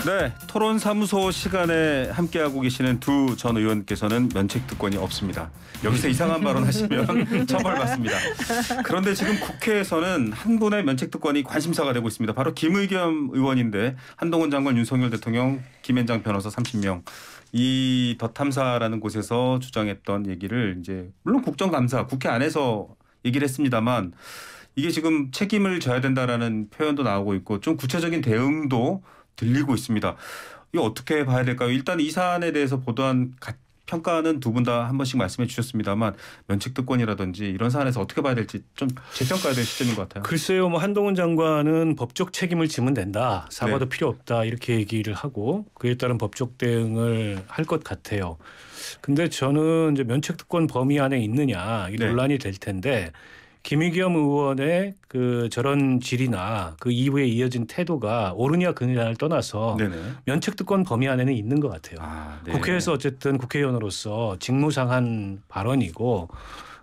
네, 토론사무소 시간에 함께하고 계시는 두 전 의원께서는 면책특권이 없습니다. 여기서 이상한 발언 하시면 처벌받습니다. 그런데 지금 국회에서는 한 분의 면책특권이 관심사가 되고 있습니다. 바로 김의겸 의원인데 한동훈 장관, 윤석열 대통령, 김앤장 변호사 30명. 이 더 탐사라는 곳에서 주장했던 얘기를 이제 물론 국정감사, 국회 안에서 얘기를 했습니다만 이게 지금 책임을 져야 된다라는 표현도 나오고 있고 좀 구체적인 대응도 들리고 있습니다. 이거 어떻게 봐야 될까요? 일단 이 사안에 대해서 보도한 평가는 두 분 다 한 번씩 말씀해 주셨습니다만 면책특권이라든지 이런 사안에서 어떻게 봐야 될지 좀 재평가해야 될 시점인 것 같아요. 글쎄요. 한동훈 장관은 법적 책임을 지면 된다. 사과도 필요 없다. 이렇게 얘기를 하고 그에 따른 법적 대응을 할 것 같아요. 근데 저는 이제 면책특권 범위 안에 있느냐 이 논란이 될 텐데 김의겸 의원의 그 저런 질이나 그 이후에 이어진 태도가 옳으냐 그르냐를 떠나서 면책특권 범위 안에는 있는 것 같아요. 국회에서 어쨌든 국회의원으로서 직무상한 발언이고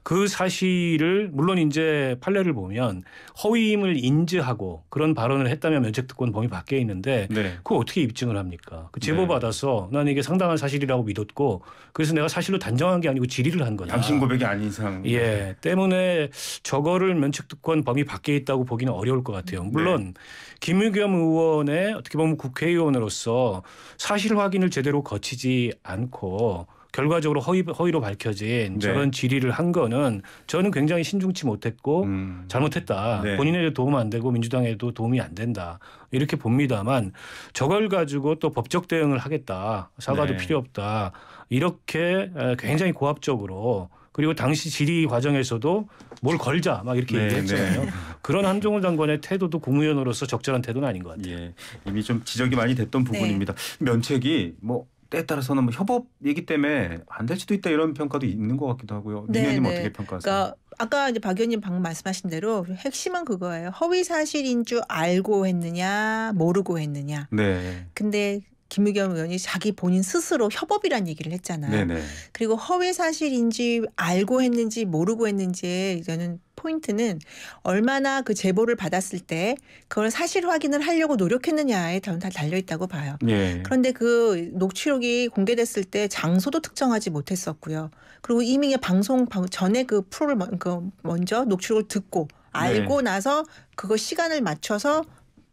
그 사실을 물론 이제 판례를 보면 허위임을 인지하고 그런 발언을 했다면 면책특권 범위 밖에 있는데 그거 어떻게 입증을 합니까? 그 제보 받아서 난 이게 상당한 사실이라고 믿었고 그래서 내가 사실로 단정한 게 아니고 질의를 한 거다. 양심 고백이 아닌 이상. 예, 때문에 저거를 면책특권 범위 밖에 있다고 보기는 어려울 것 같아요. 물론 김의겸 의원의 어떻게 보면 국회의원으로서 사실 확인을 제대로 거치지 않고 결과적으로 허위로 밝혀진 저런 질의를 한 거는 저는 굉장히 신중치 못했고 잘못했다. 본인에도 도움 안 되고 민주당에도 도움이 안 된다. 이렇게 봅니다만 저걸 가지고 또 법적 대응을 하겠다. 사과도 필요 없다. 이렇게 굉장히 고압적으로 그리고 당시 질의 과정에서도 뭘 걸자 막 이렇게 얘기했잖아요. 그런 한동훈 장관의 태도도 국무위원으로서 적절한 태도는 아닌 것 같아요. 예, 이미 좀 지적이 많이 됐던 부분입니다. 면책이 때에 따라서는 협업 얘기 때문에 안 될 수도 있다 이런 평가도 있는 것 같기도 하고요. 민 의원님 어떻게 평가하세요? 그러니까 아까 이제 박 의원님 방금 말씀하신 대로 핵심은 그거예요. 허위 사실인 줄 알고 했느냐 모르고 했느냐. 근데 김의겸 의원이 자기 본인 스스로 협업이란 얘기를 했잖아요. 그리고 허위 사실인지 알고 했는지 모르고 했는지에 저는 포인트는 얼마나 그 제보를 받았을 때 그걸 사실 확인을 하려고 노력했느냐에 저는 다 달려있다고 봐요. 그런데 그 녹취록이 공개됐을 때 장소도 특정하지 못했었고요. 그리고 이미 방송 전에 그 프로를 먼저 녹취록을 듣고 알고 나서 그거 시간을 맞춰서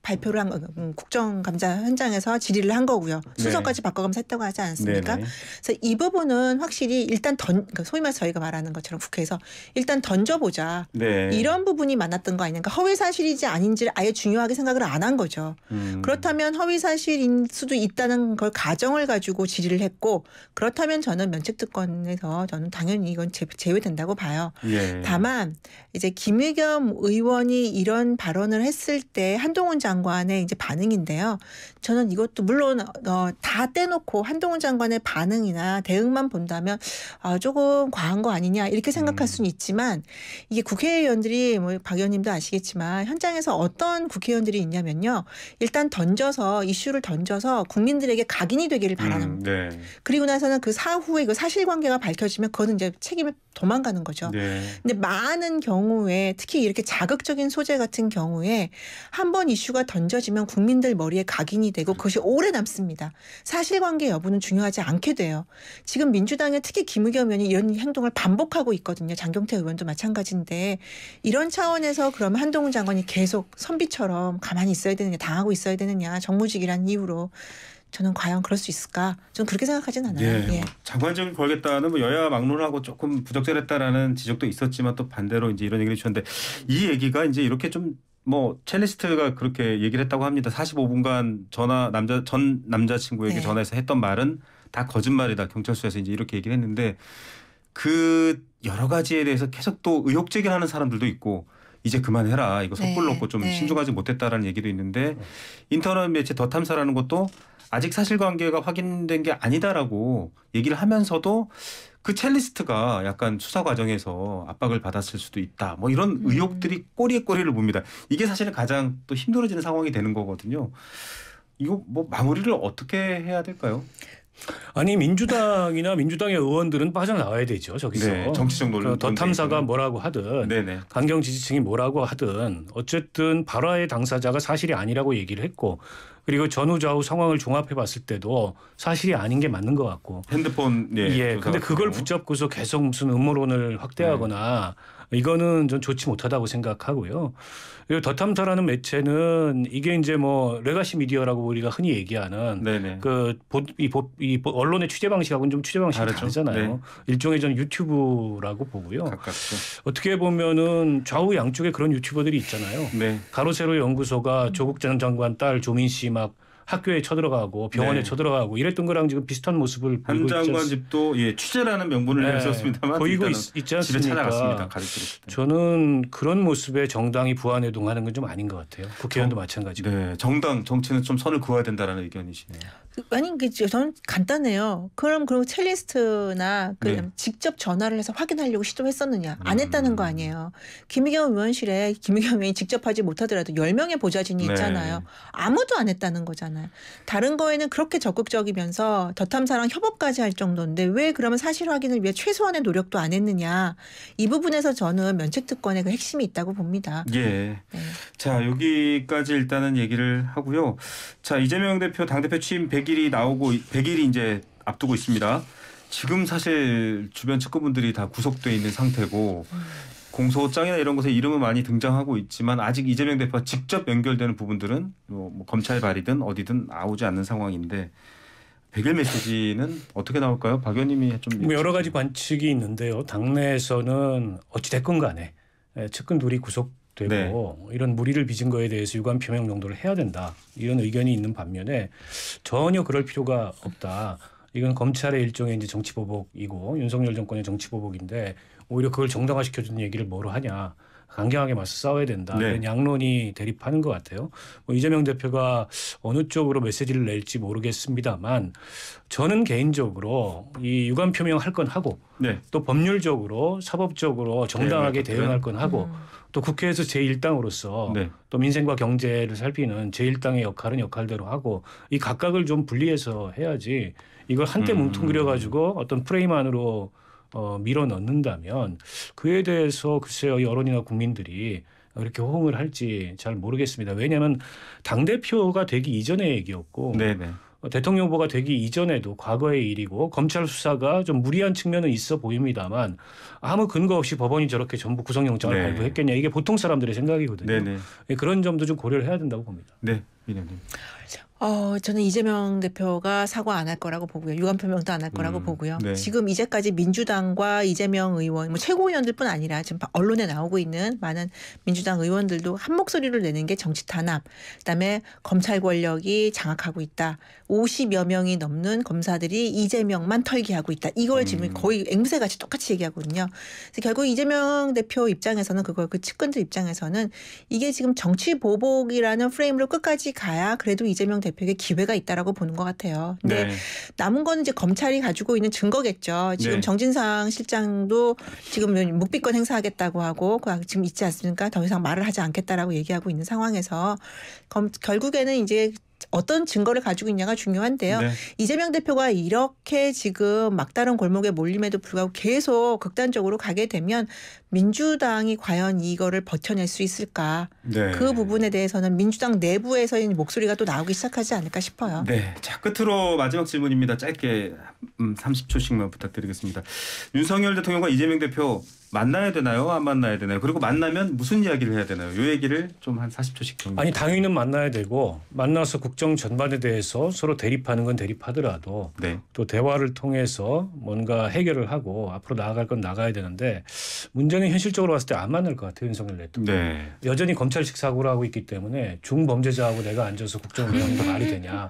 발표를 한 국정감사 현장에서 질의를 한 거고요. 순서까지 바꿔가면서 했다고 하지 않았습니까? 그래서 이 부분은 확실히 일단 소위 말해서 저희가 말하는 것처럼 국회에서 일단 던져보자. 이런 부분이 많았던 거 아닌가. 허위 사실인지 아닌지를 아예 중요하게 생각을 안 한 거죠. 그렇다면 허위 사실인 수도 있다는 걸 가정을 가지고 질의를 했고 그렇다면 저는 면책특권에서 저는 당연히 이건 제외된다고 봐요. 다만 이제 김의겸 의원이 이런 발언을 했을 때 한동훈 장관의 이제 반응인데요. 저는 이것도 물론 다 떼놓고 한동훈 장관의 반응이나 대응만 본다면 조금 과한 거 아니냐 이렇게 생각할 수는 있지만 이게 국회의원들이 박 의원님도 아시겠지만 현장에서 어떤 국회의원들이 있냐면요. 일단 이슈를 던져서 국민들에게 각인이 되기를 바라는 그리고 나서는 그 사후에 그 사실관계가 밝혀지면 그거는 이제 책임을 도망가는 거죠. 근데 많은 경우에 특히 이렇게 자극적인 소재 같은 경우에 한번 이슈가 던져지면 국민들 머리에 각인이 되고 그것이 오래 남습니다. 사실관계 여부는 중요하지 않게 돼요. 지금 민주당에 특히 김의겸 의원이 이런 행동을 반복하고 있거든요. 장경태 의원도 마찬가지인데 이런 차원에서 그러면 한동훈 장관이 계속 선비처럼 가만히 있어야 되느냐 당하고 있어야 되느냐 정무직이란 이유로 저는 과연 그럴 수 있을까? 저는 그렇게 생각하진 않아요. 장관직을 걸겠다는 여야 막론하고 조금 부적절했다라는 지적도 있었지만 또 반대로 이제 이런 얘기를 해주셨는데 이 얘기가 이제 이렇게 좀 첼리스트가 그렇게 얘기를 했다고 합니다. 45분간 전 남자친구에게 전화해서 했던 말은 다 거짓말이다. 경찰서에서 이제 이렇게 얘기를 했는데 그 여러 가지에 대해서 계속 또 의혹 제기를 하는 사람들도 있고 이제 그만해라. 이거 섣불렀고 좀 신중하지 못했다라는 얘기도 있는데 인터넷 매체 더 탐사라는 것도 아직 사실관계가 확인된 게 아니다라고 얘기를 하면서도 그 첼리스트가 약간 수사 과정에서 압박을 받았을 수도 있다. 이런 의혹들이 꼬리에 꼬리를 봅니다. 이게 사실은 가장 또 힘들어지는 상황이 되는 거거든요. 이거 마무리를 어떻게 해야 될까요? 아니 민주당이나 민주당의 의원들은 빠져나와야 되죠. 저기서. 네, 정치적 논란. 더 탐사가 뭐라고 하든 네네. 강경 지지층이 뭐라고 하든 어쨌든 발화의 당사자가 사실이 아니라고 얘기를 했고 그리고 전후 좌우 상황을 종합해 봤을 때도 사실이 아닌 게 맞는 것 같고. 핸드폰. 예. 근데 그걸 붙잡고서 계속 무슨 음모론을 확대하거나 이거는 전 좋지 못하다고 생각하고요. 그리고 더 탐사라는 매체는 이게 이제 뭐 레가시 미디어라고 우리가 흔히 얘기하는 네네. 이 언론의 취재 방식하고는 좀 취재 방식이 다르잖아요. 네. 일종의 저는 유튜브라고 보고요. 가깝죠. 어떻게 보면은 좌우 양쪽에 그런 유튜버들이 있잖아요. 네. 가로세로 연구소가 조국 전 장관 딸 조민 씨 막 학교에 쳐들어가고 병원에 네. 쳐들어가고 이랬던 거랑 지금 비슷한 모습을 보이고 한 장관 집도 취재라는 명분을 썼습니다만 보이고 있지 않습니까? 집에 찾아갔습니다. 가족들이. 저는 그런 모습에 정당이 부안해동하는 건 좀 아닌 것 같아요. 국회의원도 마찬가지고. 네, 정당 정치는 좀 선을 그어야 된다라는 의견이시네요. 아니, 저는 간단해요. 그럼 첼리스트나 네. 직접 전화를 해서 확인하려고 시도했었느냐? 안 했다는 거 아니에요. 김의겸 의원실에 김의겸 의원이 직접 하지 못하더라도 10명의 보좌진이 있잖아요. 아무도 안 했다는 거잖아요. 다른 거에는 그렇게 적극적이면서 더 탐사랑 협업까지 할 정도인데 왜 그러면 사실 확인을 위해 최소한의 노력도 안 했느냐? 이 부분에서 저는 면책특권의 그 핵심이 있다고 봅니다. 예. 네. 자, 여기까지 일단은 얘기를 하고요. 자, 이재명 대표 당대표 취임 100일이 이제 앞두고 있습니다. 지금 사실 주변 측근분들이 다 구속돼 있는 상태고 공소장이나 이런 곳에 이름은 많이 등장하고 있지만 아직 이재명 대표와 직접 연결되는 부분들은 뭐 검찰 발이든 어디든 나오지 않는 상황인데 100일 메시지는 어떻게 나올까요? 박 의원님이 좀 여러 가지 관측이 있는데요. 당내에서는 어찌 됐건 간에 측근 둘이 구속되고 이런 무리를 빚은 거에 대해서 유감 표명 정도를 해야 된다. 이런 의견이 있는 반면에 전혀 그럴 필요가 없다. 이건 검찰의 일종의 이제 정치보복이고 윤석열 정권의 정치보복인데 오히려 그걸 정당화시켜주는 얘기를 뭐로 하냐. 강경하게 맞서 싸워야 된다. 이런 양론이 대립하는 것 같아요. 뭐 이재명 대표가 어느 쪽으로 메시지를 낼지 모르겠습니다만 저는 개인적으로 이 유감 표명할 건 하고 또 법률적으로 사법적으로 정당하게 대응할 건 하고 또 국회에서 제1당으로서 또 민생과 경제를 살피는 제1당의 역할은 역할대로 하고 이 각각을 좀 분리해서 해야지 이걸 한때 뭉뚱그려 가지고 어떤 프레임 안으로 밀어 넣는다면 그에 대해서 글쎄요 여론이나 국민들이 그렇게 호응을 할지 잘 모르겠습니다. 왜냐하면 당대표가 되기 이전의 얘기였고 대통령 후보가 되기 이전에도 과거의 일이고 검찰 수사가 좀 무리한 측면은 있어 보입니다만 아무 근거 없이 법원이 저렇게 전부 구속영장을 발부했겠냐. 이게 보통 사람들의 생각이거든요. 그런 점도 좀 고려를 해야 된다고 봅니다. 네, 민영님. 저는 이재명 대표가 사과 안 할 거라고 보고요. 유감 표명도 안 할 거라고 보고요. 지금 이제까지 민주당과 이재명 의원, 뭐 최고위원들뿐 아니라 지금 언론에 나오고 있는 많은 민주당 의원들도 한 목소리를 내는 게 정치 탄압, 그다음에 검찰 권력이 장악하고 있다. 50여 명이 넘는 검사들이 이재명만 털기하고 있다. 이걸 지금 거의 앵무새같이 똑같이 얘기하거든요. 그래서 결국 이재명 대표 입장에서는 그 측근들 입장에서는 이게 지금 정치 보복이라는 프레임으로 끝까지 가야 그래도 이재명 대표에게 기회가 있다라고 보는 것 같아요. 근데 남은 거는 이제 검찰이 가지고 있는 증거겠죠. 지금 정진상 실장도 지금 묵비권 행사하겠다고 하고 지금 있지 않습니까? 더 이상 말을 하지 않겠다라고 얘기하고 있는 상황에서 결국에는 이제 어떤 증거를 가지고 있냐가 중요한데요. 이재명 대표가 이렇게 지금 막다른 골목에 몰림에도 불구하고 계속 극단적으로 가게 되면 민주당이 과연 이거를 버텨낼 수 있을까? 그 부분에 대해서는 민주당 내부에서의 목소리가 또 나오기 시작하지 않을까 싶어요. 네, 자 끝으로 마지막 질문입니다. 짧게 30초씩만 부탁드리겠습니다. 윤석열 대통령과 이재명 대표 만나야 되나요? 안 만나야 되나요? 그리고 만나면 무슨 이야기를 해야 되나요? 이 얘기를 좀 한 40초씩 정도. 아니 당연히 만나야 되고 만나서 국정 전반에 대해서 서로 대립하는 건 대립하더라도 또 대화를 통해서 뭔가 해결을 하고 앞으로 나아갈 건 나가야 되는데 문제는 현실적으로 봤을 때 안 만날 것 같아요. 윤석열 대통령. 여전히 검찰식 사고를 하고 있기 때문에 중범죄자하고 내가 앉아서 국정을 운영하는 게 말이 되냐.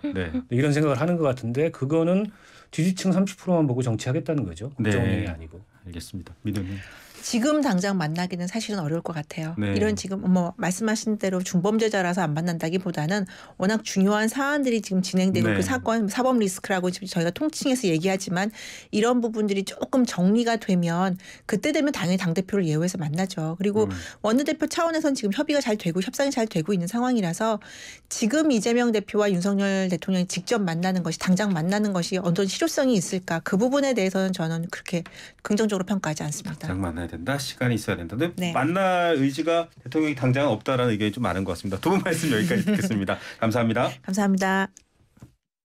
이런 생각을 하는 것 같은데 그거는 지지층 30%만 보고 정치하겠다는 거죠. 국정 운영이 아니고. 알겠습니다. 민영님. 지금 당장 만나기는 사실은 어려울 것 같아요. 네. 이런 지금 뭐 말씀하신 대로 중범죄자라서 안 만난다기보다는 워낙 중요한 사안들이 지금 진행되고 네. 그 사건 사법 리스크라고 지금 저희가 통칭해서 얘기하지만 이런 부분들이 조금 정리가 되면 그때 되면 당연히 당대표를 예우해서 만나죠. 그리고 원내대표 차원에서는 지금 협의가 잘 되고 협상이 잘 되고 있는 상황이라서 지금 이재명 대표와 윤석열 대통령이 직접 만나는 것이 당장 만나는 것이 어떤 실효성이 있을까 그 부분에 대해서는 저는 그렇게 긍정적으로 평가하지 않습니다. 당장 만나야 된다. 시간이 있어야 된다. 근데 네. 만날 의지가 대통령이 당장 없다라는 의견이 좀 많은 것 같습니다. 두 분 말씀 여기까지 듣겠습니다. 감사합니다. 감사합니다.